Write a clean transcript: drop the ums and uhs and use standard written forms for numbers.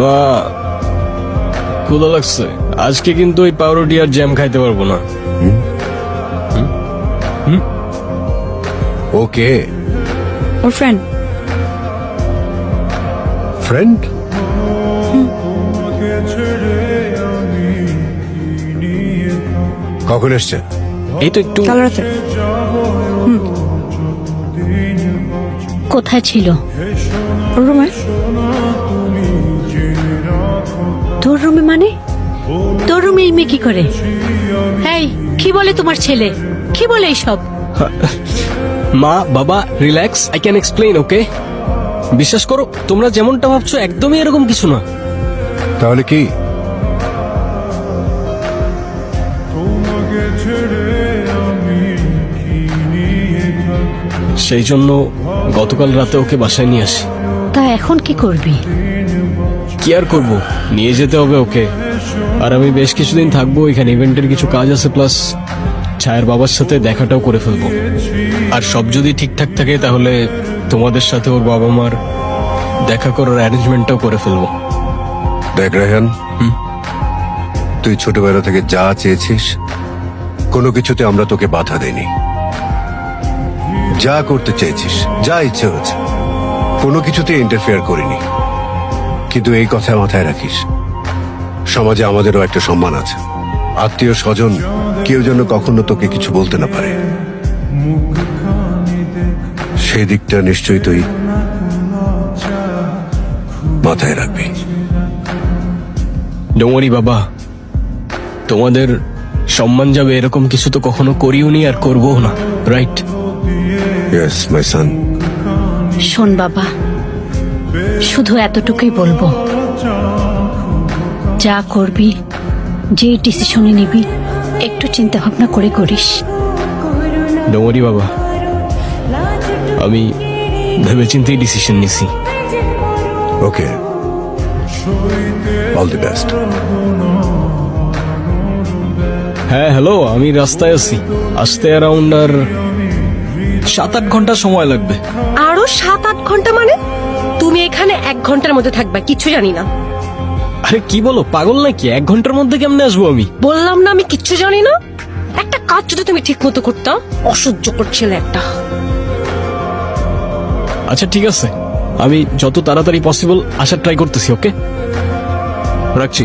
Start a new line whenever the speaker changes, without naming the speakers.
না, ক্ষুধা লাগছে। আজকে কিন্তু ওই পাউরুটি আর জ্যাম খাইতে পারবো না।
ওকে
ওর ফ্রেন্ড।
ফ্রেন্ড, কখন এসছে?
এই তো একটু
কাল রাতে।
কোথায় ছিল?
ওর রুমে।
তোর রুমে মানে? তোর রুমে এই মেয়ে কি করে? এই কি বলে তোমার ছেলে? কি বলে এইসব?
মা বাবা রিল্যাক্স, আই ক্যান এক্সপ্লেইন। ওকে, বিশ্বাস করো, তোমরা যেমনটা ভাবছো একদমই এরকম কিছু না।
তাহলে কি?
সেই জন্য গতকাল রাতে ওকে বাসায় নিয়ে আসি।
তা এখন কি করবি?
কি আর করবো, নিয়ে যেতে হবে ওকে। আর আমি বেশ কিছুদিন থাকবো এখানে, ইভেন্টের কিছু কাজ আছে, প্লাস ছায়ার বাবার সাথে দেখাটাও করে ফেলবো। আর সব যদি ঠিকঠাক থাকে তাহলে তোমাদের সাথে ওর বাবা মার দেখা করার অ্যারেঞ্জমেন্টটাও করে ফেলবো।
দেখ রায়হান, তুই ছোটবেলা থেকে যা চেয়েছিস কোনো কিছুতে আমরা তোকে বাধা দেইনি। যা করতে চেয়েছিস, যা ইচ্ছে হচ্ছে, কোনো কিছুতে ইন্টারফেয়ার করিনি। কিন্তু এই কথা মাথায় রাখিস, সমাজে আমাদেরও একটা সম্মান আছে। আত্মীয় স্বজন কেউ যেন কখনো তোকে কিছু বলতে না পারে। সেই দিকটা নিশ্চয়ই তুই মাথায় রাখবি।
ডোমরি বাবা, তোমাদের সম্মান যাবে এরকম কিছু তো কখনো করিও নি আর করবো না, রাইট?
ইয়েস মাই সান।
শোন বাবা, শুধু এতটুকুই বলবো, যা করবি, যে ডিসিশনে নিবি, একটু চিন্তা ভাবনা করে করিস।
ডোমরি বাবা, আমি ভেবেচিন্তেই ডিসিশন নিছি।
ওকে, অল দি বেস্ট।
হ্যাঁ হ্যালো, আমি রাস্তায় আছি, আসতে অ্যারাউন্ড আর 7-8 ঘন্টা সময় লাগবে।
আরো 7-8 ঘন্টা মানে? তুমি এখানে 1 ঘন্টার মধ্যে থাকবা, কিচ্ছু জানি না।
আরে কি বলো, পাগল নাকি? 1 ঘন্টার মধ্যে কেমনে আসবো আমি?
বললাম না আমি কিচ্ছু জানি না। একটা কাজ যদি তুমি ঠিক মতো করতাম, অসহ্য করছিল একটা।
আচ্ছা ঠিক আছে, আমি যত তাড়াতাড়ি পসিবল আসার ট্রাই করতেছি। ওকে, রাখছি।